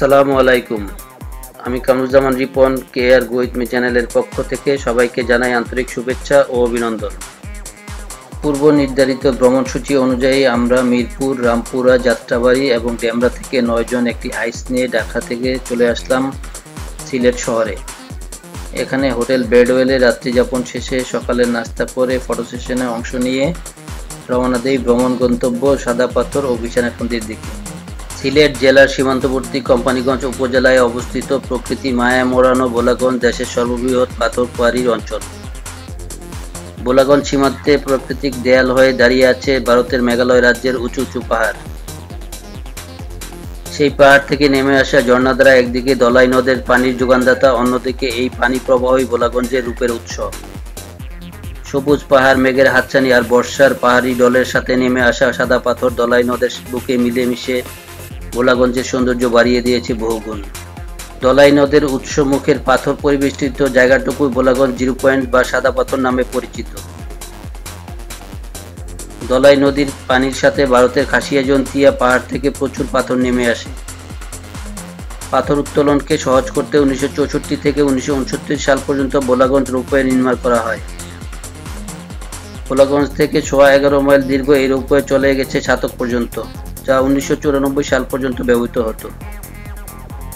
আসসালামু আলাইকুম। আমি Kamruzzaman Ripon KR go with me চ্যানেলের পক্ষ থেকে সবাইকে জানাই আন্তরিক শুভেচ্ছা ও অভিনন্দন। পূর্ব নির্ধারিত ভ্রমণসূচি অনুযায়ী আমরা মিরপুর, রামপুরা, যাত্রাবাড়ি এবং ডেমরা থেকে 9 জন একটি হাইস নিয়ে ঢাকা থেকে চলে আসলাম সিলেট শহরে। এখানে হোটেল বেডওয়েলে রাত্রিযাপন শেষে সকালের নাস্তা করে ফটো সেশনে অংশ নিয়ে রওনা দেই ভ্রমণ গন্তব্য সাদা পাথর ও বিছানাকান্দির দিকে। সিলেট জেলার সীমান্তবর্তী কোম্পানীগঞ্জ উপজেলায় অবস্থিত প্রকৃতি মায়া মোড়ানো ভোলাগঞ্জ দেশের সর্ববৃহৎ পাথর কোয়ারির অঞ্চল। ভোলাগঞ্জ সীমান্তে প্রাকৃতিক দেয়াল হয়ে দাঁড়িয়ে আছে ভারতের মেঘালয় রাজ্যের উঁচু উঁচু পাহাড়। সেই পাহাড় থেকে নেমে আসা ঝর্ণা দ্বারা একদিকে ধলাই নদের পানির যোগানদাতা, অন্যদিকে এই পানি প্রবাহই ভোলাগঞ্জের রূপের উৎস। সবুজ পাহাড়, মেঘের হাতছানি আর বর্ষার পাহাড়ি ঢলের সাথে নেমে আসা সাদা পাথর ধলাই নদের বুকে মিলেমিশে ভোলাগঞ্জের সৌন্দর্য বাড়িয়ে দিয়েছে বহুগুণ। ধলাই নদের উৎস মুখের পাথর পরিবেষ্টিত জায়গাটুকু ভোলাগঞ্জ 0 পয়েন্ট বা সাদা পাথর নামে পরিচিত। ধলাই নদীর পানির সাথে ভারতের খাসিয়াজন্তিয়া পাহাড় থেকে প্রচুর পাথর নেমে আসে। পাথর উত্তোলনকে সহজ করতে 1964 থেকে 1969 সাল পর্যন্ত ভোলাগঞ্জ রোপওয়ে নির্মাণ করা হয়। ভোলাগঞ্জ থেকে 11.5 মাইল দীর্ঘ এই রোপওয়ে চলে গেছে ছাতক পর্যন্ত, যা 1994 সাল পর্যন্ত ব্যবহৃত হতো।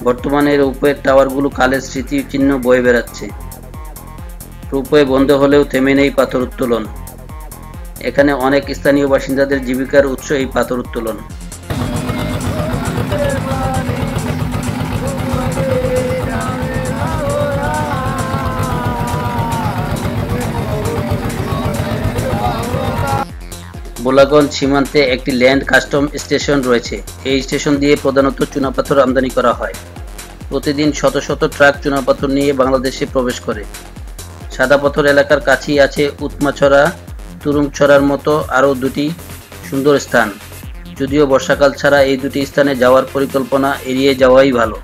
বর্তমানে রোপওয়ের টাওয়ারগুলো কালের স্মৃতিচিহ্ন বয়ে বেড়াচ্ছে। রোপওয়ে বন্ধ হলেও থেমে নেই পাথর উত্তোলন। এখানে অনেক স্থানীয় বাসিন্দাদের জীবিকার উৎস এই পাথর উত্তোলন। ভোলাগঞ্জ সীমান্তে একটি ল্যান্ড কাস্টম স্টেশন রয়েছে। এই স্টেশন দিয়ে প্রধানত চুনাপাথর আমদানি করা হয়। প্রতিদিন শত শত ট্রাক চুনাপাথর নিয়ে বাংলাদেশে প্রবেশ করে। সাদা পাথর এলাকার কাছেই আছে উৎমাছড়া, তুরুংছড়ার মতো আরও 2টি সুন্দর স্থান। যদিও বর্ষাকাল ছাড়া এই 2টি স্থানে যাওয়ার পরিকল্পনা এড়িয়ে যাওয়াই ভালো।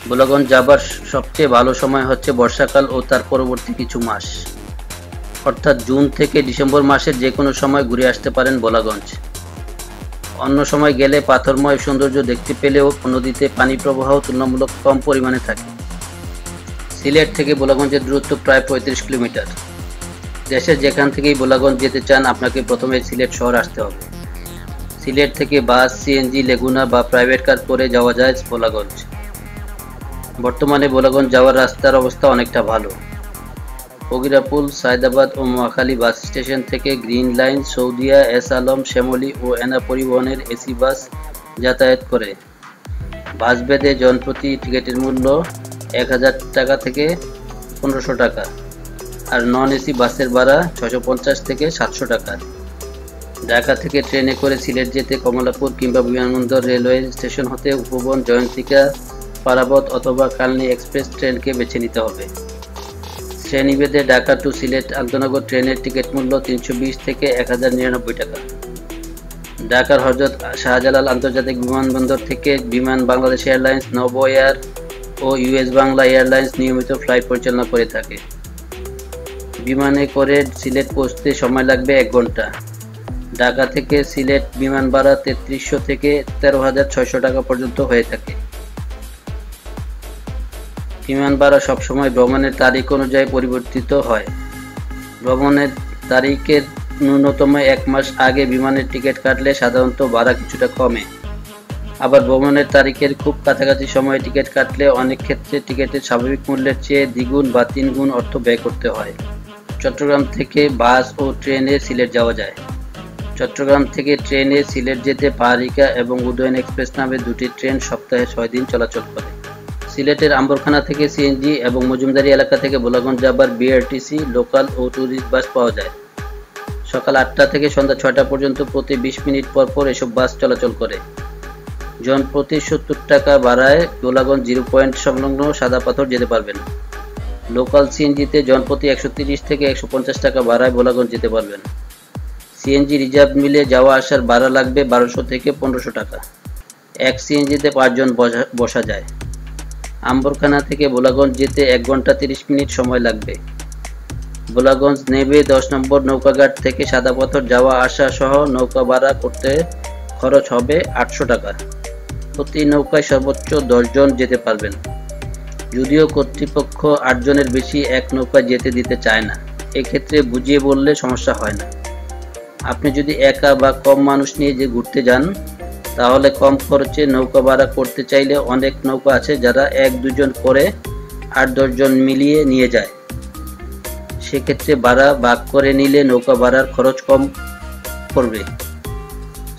ভোলাগঞ্জ যাবার সবচেয়ে ভালো সময় হচ্ছে বর্ষাকাল ও তার পরবর্তী কিছু মাস, অর্থাৎ জুন থেকে ডিসেম্বর মাসের যে কোনো সময় ঘুরে আসতে পারেন ভোলাগঞ্জ। অন্য সময় গেলে পাথরময় সৌন্দর্য দেখতে পেলেও নদীতে পানি প্রবাহ তুলনামূলক কম পরিমাণে থাকে। সিলেট থেকে ভোলাগঞ্জের দূরত্ব প্রায় 35 কিলোমিটার। দেশের যেখান থেকেই ভোলাগঞ্জ যেতে চান আপনাকে প্রথমে সিলেট শহর আসতে হবে। সিলেট থেকে বাস, সিএনজি, লেগুনা বা প্রাইভেট কার করে যাওয়া যায় ভোলাগঞ্জ। বর্তমানে ভোলাগঞ্জ যাওয়ার রাস্তার অবস্থা অনেকটা ভালো। বগিরাপুল, সায়দাবাদ ও মহাখালী বাস স্টেশন থেকে green line, Saudia, S Alam, Shyamoli ও এনা পরিবহনের এসি বাস যাতায়াত করে। বাস ভেদে জনপ্রতি টিকিটের মূল্য 1000 টাকা থেকে 1500 টাকা, আর নন এসি বাসের ভাড়া 650 থেকে 700 টাকা। ঢাকা থেকে ট্রেনে করে সিলেট যেতে কমলাপুর কিংবা বিমানবন্দর রেলওয়ে স্টেশন হতে উপবন, জয়ন্তিকা, পারাবত অথবা কালনী এক্সপ্রেস ট্রেনকে বেছে নিতে হবে। শ্রেণীভেদে ঢাকা টু সিলেট আন্তনগর ট্রেনের টিকিট মূল্য 320 থেকে 1099 টাকা। ঢাকার হযরত শাহজালাল আন্তর্জাতিক বিমানবন্দর থেকে বিমান বাংলাদেশ এয়ারলাইন্স, নভো এয়ার ও ইউএস বাংলা এয়ারলাইন্স নিয়মিত ফ্লাইট পরিচালনা করে থাকে। বিমানে করে সিলেট পৌঁছতে সময় লাগবে 1 ঘন্টা। ঢাকা থেকে সিলেট বিমান ভাড়া 3300 থেকে 13600 টাকা পর্যন্ত হয়ে থাকে। বিমান ভাড়া সবসময় ভ্রমণের তারিখ অনুযায়ী পরিবর্তিত হয়। ভ্রমণের তারিখের ন্যূনতম 1 মাস আগে বিমানের টিকিট কাটলে সাধারণত ভাড়া কিছুটা কমে। আবার ভ্রমণের তারিখের খুব কাছাকাছি সময়ে টিকিট কাটলে অনেক ক্ষেত্রে টিকিটের স্বাভাবিক মূল্যের চেয়ে 2 বা 3 গুণ অর্থ ব্যয় করতে হয়। চট্টগ্রাম থেকে বাস ও ট্রেনে সিলেট যাওয়া যায়। চট্টগ্রাম থেকে ট্রেনে সিলেট যেতে পাহাড়িকা এবং উদয়ন এক্সপ্রেস নামে 2টি ট্রেন সপ্তাহে 6 দিন চলাচল করে। সিলেটের আম্বরখানা থেকে সিএনজি এবং মজুমদারি এলাকা থেকে ভোলাগঞ্জ যাবার বিআরটিসি, লোকাল ও ট্যুরিস্ট বাস পাওয়া যায়। সকাল 8টা থেকে সন্ধ্যা 6টা পর্যন্ত প্রতি 20 মিনিট পর পর এসব বাস চলাচল করে। জনপ্রতি 70 টাকা ভাড়ায় ভোলাগঞ্জ 0 পয়েন্ট সংলগ্ন সাদা পাথর যেতে পারবেন। লোকাল সিএনজিতে জনপ্রতি 130 থেকে 150 টাকা ভাড়ায় ভোলাগঞ্জ যেতে পারবেন। সিএনজি রিজার্ভ মিলে যাওয়া আসার ভাড়া লাগবে 1200 থেকে 1500 টাকা। এক সিএনজিতে 5 জন বসা যায়। আম্বরখানা থেকে ভোলাগঞ্জ যেতে 1 ঘন্টা 30 মিনিট সময় লাগবে। ভোলাগঞ্জ নেবে 10 নম্বর নৌকাঘাট থেকে সাদা পাথর যাওয়া আসা সহ নৌকা ভাড়া করতে খরচ হবে 800 টাকা। প্রতি নৌকায় সর্বোচ্চ 10 জন যেতে পারবেন। যদিও কর্তৃপক্ষ 8 জনের বেশি এক নৌকায় যেতে দিতে চায় না, এক্ষেত্রে বুঝিয়ে বললে সমস্যা হয় না। আপনি যদি একা বা কম মানুষ নিয়ে যে ঘুরতে যান, তাহলে কম খরচে নৌকা ভাড়া করতে চাইলে অনেক নৌকা আছে যারা 1-2 জন করে 8-10 জন মিলিয়ে নিয়ে যায়। সেক্ষেত্রে ভাড়া ভাগ করে নিলে নৌকা ভাড়ার খরচ কম পড়বে।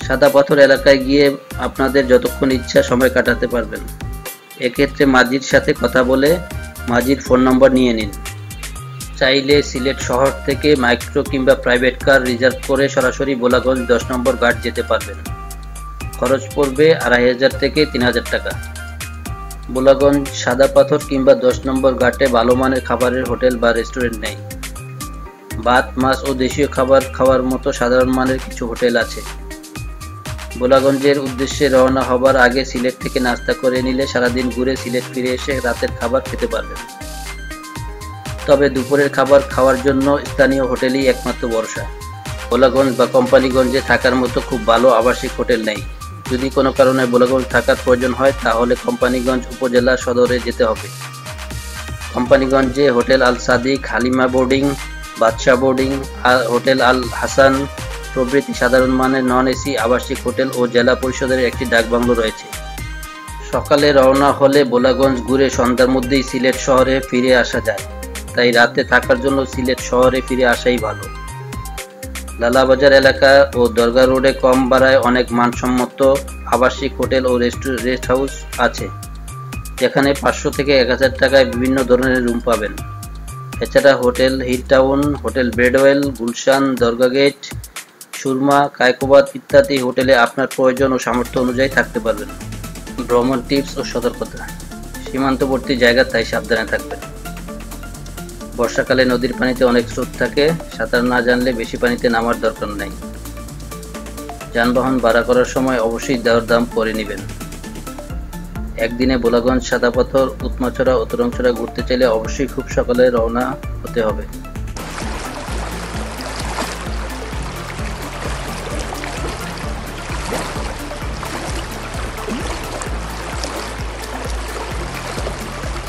সাদা পাথর এলাকায় গিয়ে আপনাদের যতক্ষণ ইচ্ছা সময় কাটাতে পারবেন। এক্ষেত্রে মাঝির সাথে কথা বলে মাঝির ফোন নম্বর নিয়ে নিন। চাইলে সিলেট শহর থেকে মাইক্রো কিংবা প্রাইভেট কার রিজার্ভ করে সরাসরি ভোলাগঞ্জ 10 নম্বর ঘাট যেতে পারবেন। খরচ পড়বে 2500 থেকে 3000 টাকা। ভোলাগঞ্জ সাদা পাথর কিংবা 10 নম্বর ঘাটে ভালো মানের খাবারের হোটেল বা রেস্টুরেন্ট নেই। ভাত, মাছ ও দেশীয় খাবার খাওয়ার মতো সাধারণ মানের কিছু হোটেল আছে। ভোলাগঞ্জের উদ্দেশ্যে রওনা হবার আগে সিলেট থেকে নাস্তা করে নিলে সারাদিন ঘুরে সিলেট ফিরে এসে রাতের খাবার খেতে পারবেন। তবে দুপুরের খাবার খাওয়ার জন্য স্থানীয় হোটেলই একমাত্র ভরসা। ভোলাগঞ্জ বা কোম্পানিগঞ্জে থাকার মতো খুব ভালো আবাসিক হোটেল নেই। যদি কোনো কারণে ভোলাগঞ্জ থাকার প্রয়োজন হয় তাহলে কোম্পানিগঞ্জ উপজেলা সদরে যেতে হবে। কোম্পানিগঞ্জে হোটেল আল সাদিক, হালিমা বোর্ডিং, বাদশা বোর্ডিং, হোটেল আল হাসান প্রভৃতি সাধারণ মানের নন এসি আবাসিক হোটেল ও জেলা পরিষদের একটি ডাকবাংলো রয়েছে। সকালে রওনা হলে ভোলাগঞ্জ ঘুরে সন্ধ্যার মধ্যেই সিলেট শহরে ফিরে আসা যায়, তাই রাতে থাকার জন্য সিলেট শহরে ফিরে আসাই ভালো। লালাবাজার এলাকা ও দরগা রোডে কম ভাড়ায় অনেক মানসম্মত আবাসিক হোটেল ও রেস্ট হাউস আছে, যেখানে 500 থেকে 1000 টাকায় বিভিন্ন ধরনের রুম পাবেন। এছাড়া hotel Hill Town, hotel Bedwell, Gulshan, Dargah gate, Surma, Kaikobad ইত্যাদি হোটেলে আপনার প্রয়োজন ও সামর্থ্য অনুযায়ী থাকতে পারবেন। ভ্রমণ টিপস ও সতর্কতা। সীমান্তবর্তী জায়গা, তাই সাবধানে থাকবেন। বর্ষাকালে নদীর পানিতে অনেক স্রোত থাকে, সাঁতার না জানলে বেশি পানিতে নামার দরকার নেই। যানবাহন ভাড়া করার সময় অবশ্যই দরদাম করে নেবেন। একদিনে ভোলাগঞ্জ, সাদা পাথর, উৎমাছড়া ও তরংছড়া ঘুরতে চাইলে অবশ্যই খুব সকালে রওনা হতে হবে।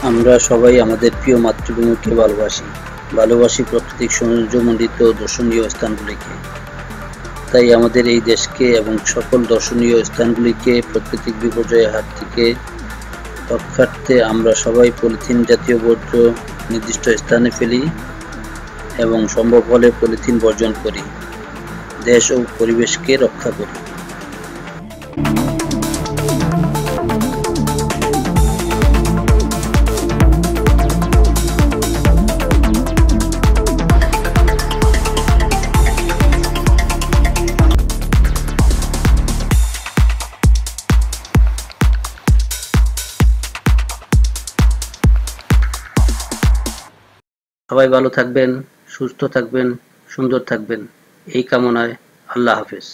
আমরা সবাই আমাদের প্রিয় মাতৃভূমিকে ভালোবাসি প্রাকৃতিক সৌন্দর্যমণ্ডিত দর্শনীয় স্থানগুলিকে। তাই আমাদের এই দেশকে এবং সকল দর্শনীয় স্থানগুলিকে প্রাকৃতিক বিপর্যয়ের হাত থেকে রক্ষার্থে আমরা সবাই পলিথিন জাতীয় বর্জ্য নির্দিষ্ট স্থানে ফেলি এবং সম্ভব হলে পলিথিন বর্জন করি। দেশ ও পরিবেশকে রক্ষা করি। সবাই ভালো থাকবেন, সুস্থ থাকবেন, সুন্দর থাকবেন, এই কামনায় আল্লাহ হাফেজ।